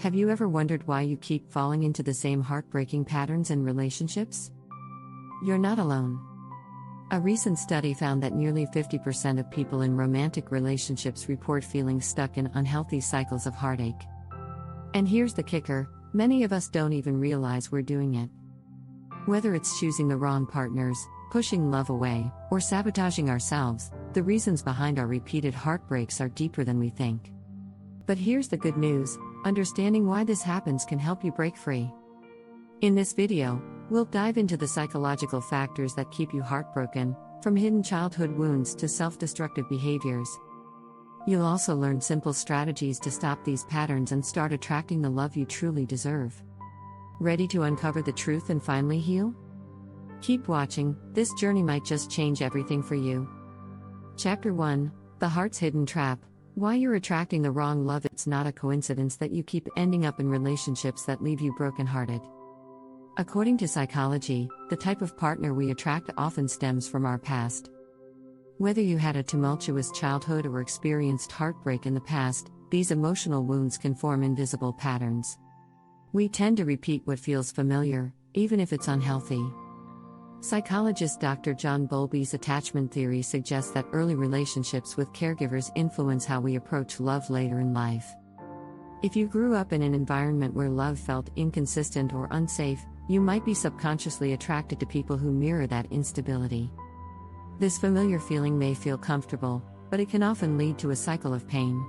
Have you ever wondered why you keep falling into the same heartbreaking patterns in relationships? You're not alone. A recent study found that nearly 50% of people in romantic relationships report feeling stuck in unhealthy cycles of heartache. And here's the kicker: many of us don't even realize we're doing it. Whether it's choosing the wrong partners, pushing love away, or sabotaging ourselves, the reasons behind our repeated heartbreaks are deeper than we think. But here's the good news: understanding why this happens can help you break free. In this video, we'll dive into the psychological factors that keep you heartbroken, from hidden childhood wounds to self-destructive behaviors. You'll also learn simple strategies to stop these patterns and start attracting the love you truly deserve. Ready to uncover the truth and finally heal? Keep watching, this journey might just change everything for you. Chapter 1: The Heart's Hidden Trap. Why you're attracting the wrong love. It's not a coincidence that you keep ending up in relationships that leave you brokenhearted. According to psychology, the type of partner we attract often stems from our past. Whether you had a tumultuous childhood or experienced heartbreak in the past, these emotional wounds can form invisible patterns. We tend to repeat what feels familiar, even if it's unhealthy. Psychologist Dr. John Bowlby's attachment theory suggests that early relationships with caregivers influence how we approach love later in life. If you grew up in an environment where love felt inconsistent or unsafe, you might be subconsciously attracted to people who mirror that instability. This familiar feeling may feel comfortable, but it can often lead to a cycle of pain.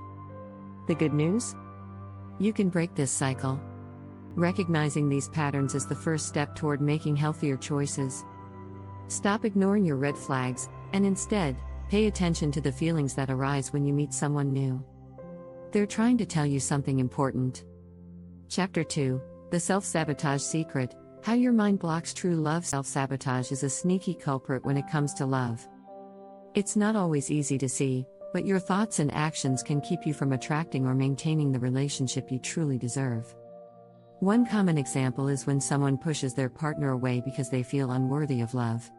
The good news? You can break this cycle. Recognizing these patterns is the first step toward making healthier choices. Stop ignoring your red flags, and instead, pay attention to the feelings that arise when you meet someone new. They're trying to tell you something important. Chapter 2: The Self-Sabotage Secret. How your mind blocks true love. Self-sabotage is a sneaky culprit when it comes to love. It's not always easy to see, but your thoughts and actions can keep you from attracting or maintaining the relationship you truly deserve. One common example is when someone pushes their partner away because they feel unworthy of love.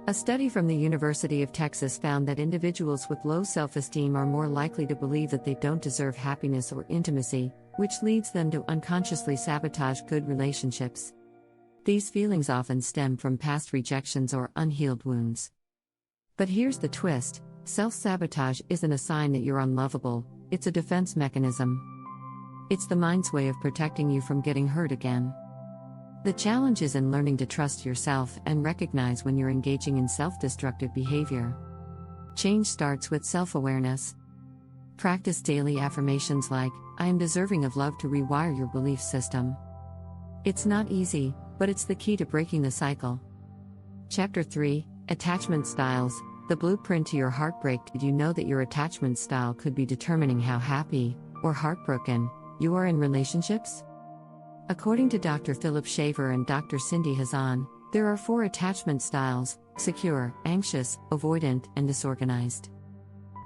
A study from the University of Texas found that individuals with low self-esteem are more likely to believe that they don't deserve happiness or intimacy, which leads them to unconsciously sabotage good relationships. These feelings often stem from past rejections or unhealed wounds. But here's the twist: self-sabotage isn't a sign that you're unlovable, it's a defense mechanism. It's the mind's way of protecting you from getting hurt again. The challenge is in learning to trust yourself and recognize when you're engaging in self-destructive behavior. Change starts with self-awareness. Practice daily affirmations like, "I am deserving of love," to rewire your belief system. It's not easy, but it's the key to breaking the cycle. Chapter 3: Attachment Styles. The blueprint to your heartbreak. Did you know that your attachment style could be determining how happy, or heartbroken, you are in relationships? According to Dr. Philip Shaver and Dr. Cindy Hazan, there are 4 attachment styles: secure, anxious, avoidant, and disorganized.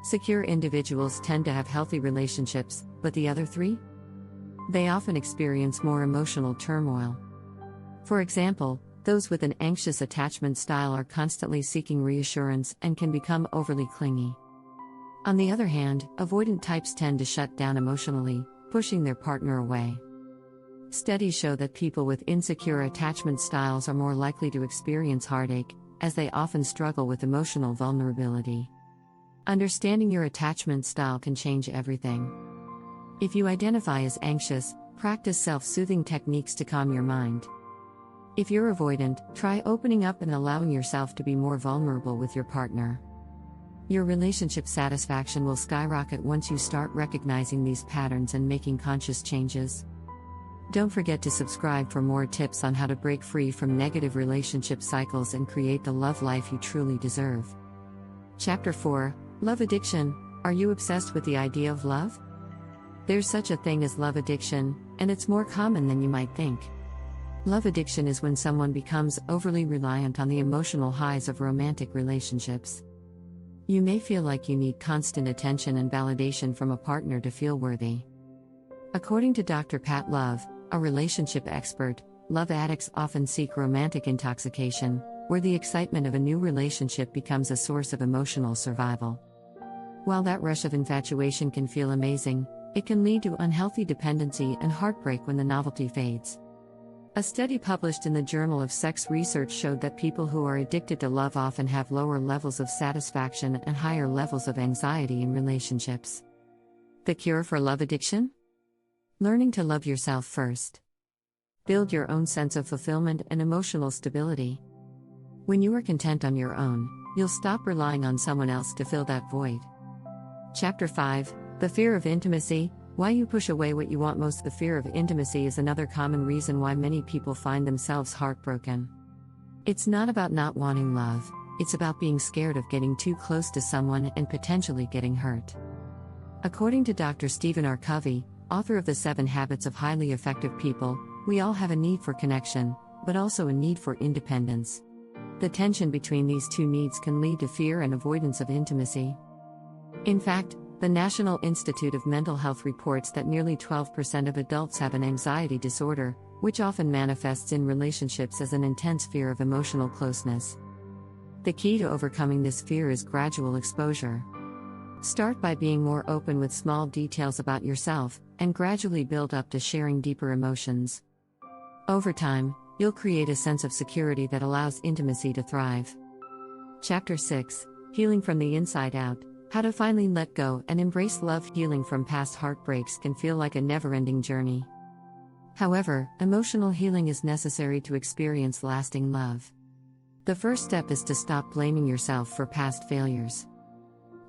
Secure individuals tend to have healthy relationships, but the other 3? They often experience more emotional turmoil. For example, those with an anxious attachment style are constantly seeking reassurance and can become overly clingy. On the other hand, avoidant types tend to shut down emotionally, pushing their partner away. Studies show that people with insecure attachment styles are more likely to experience heartache, as they often struggle with emotional vulnerability. Understanding your attachment style can change everything. If you identify as anxious, practice self-soothing techniques to calm your mind. If you're avoidant, try opening up and allowing yourself to be more vulnerable with your partner. Your relationship satisfaction will skyrocket once you start recognizing these patterns and making conscious changes. Don't forget to subscribe for more tips on how to break free from negative relationship cycles and create the love life you truly deserve. Chapter 4: Love Addiction. Are you obsessed with the idea of love? There's such a thing as love addiction, and it's more common than you might think. Love addiction is when someone becomes overly reliant on the emotional highs of romantic relationships. You may feel like you need constant attention and validation from a partner to feel worthy. According to Dr. Pat Love, a relationship expert, love addicts often seek romantic intoxication, where the excitement of a new relationship becomes a source of emotional survival. While that rush of infatuation can feel amazing, it can lead to unhealthy dependency and heartbreak when the novelty fades. A study published in the Journal of Sex Research showed that people who are addicted to love often have lower levels of satisfaction and higher levels of anxiety in relationships. The cure for love addiction? Learning to love yourself first. Build your own sense of fulfillment and emotional stability. When you are content on your own, you'll stop relying on someone else to fill that void. Chapter 5: The Fear of Intimacy. Why you push away what you want most. The fear of intimacy is another common reason why many people find themselves heartbroken. It's not about not wanting love, it's about being scared of getting too close to someone and potentially getting hurt. According to Dr. Stephen R. Covey, author of The 7 Habits of Highly Effective People, we all have a need for connection, but also a need for independence. The tension between these two needs can lead to fear and avoidance of intimacy. In fact, the National Institute of Mental Health reports that nearly 12% of adults have an anxiety disorder, which often manifests in relationships as an intense fear of emotional closeness. The key to overcoming this fear is gradual exposure. Start by being more open with small details about yourself, and gradually build up to sharing deeper emotions. Over time, you'll create a sense of security that allows intimacy to thrive. Chapter 6: Healing from the Inside Out. How to finally let go and embrace love. Healing from past heartbreaks can feel like a never-ending journey. However, emotional healing is necessary to experience lasting love. The first step is to stop blaming yourself for past failures.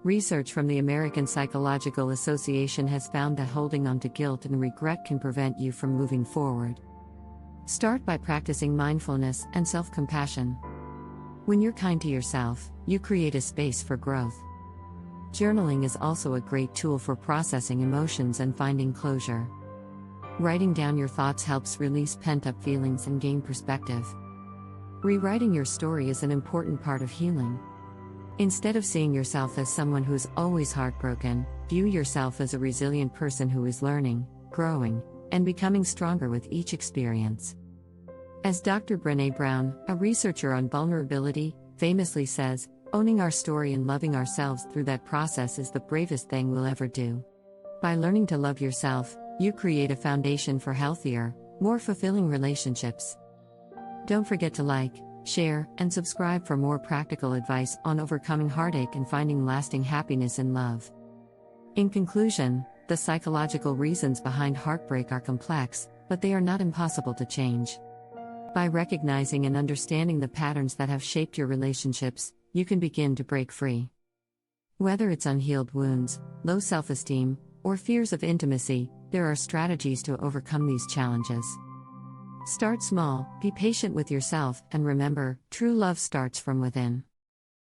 Research from the American Psychological Association has found that holding on to guilt and regret can prevent you from moving forward. Start by practicing mindfulness and self-compassion. When you're kind to yourself, you create a space for growth. Journaling is also a great tool for processing emotions and finding closure. Writing down your thoughts helps release pent-up feelings and gain perspective. Rewriting your story is an important part of healing. Instead of seeing yourself as someone who's always heartbroken, view yourself as a resilient person who is learning, growing, and becoming stronger with each experience. As Dr. Brené Brown, a researcher on vulnerability, famously says, owning our story and loving ourselves through that process is the bravest thing we'll ever do. By learning to love yourself, you create a foundation for healthier, more fulfilling relationships. Don't forget to like, share, and subscribe for more practical advice on overcoming heartache and finding lasting happiness in love. In conclusion, the psychological reasons behind heartbreak are complex, but they are not impossible to change. By recognizing and understanding the patterns that have shaped your relationships, you can begin to break free. Whether it's unhealed wounds, low self-esteem, or fears of intimacy, there are strategies to overcome these challenges. Start small, be patient with yourself, and remember, true love starts from within.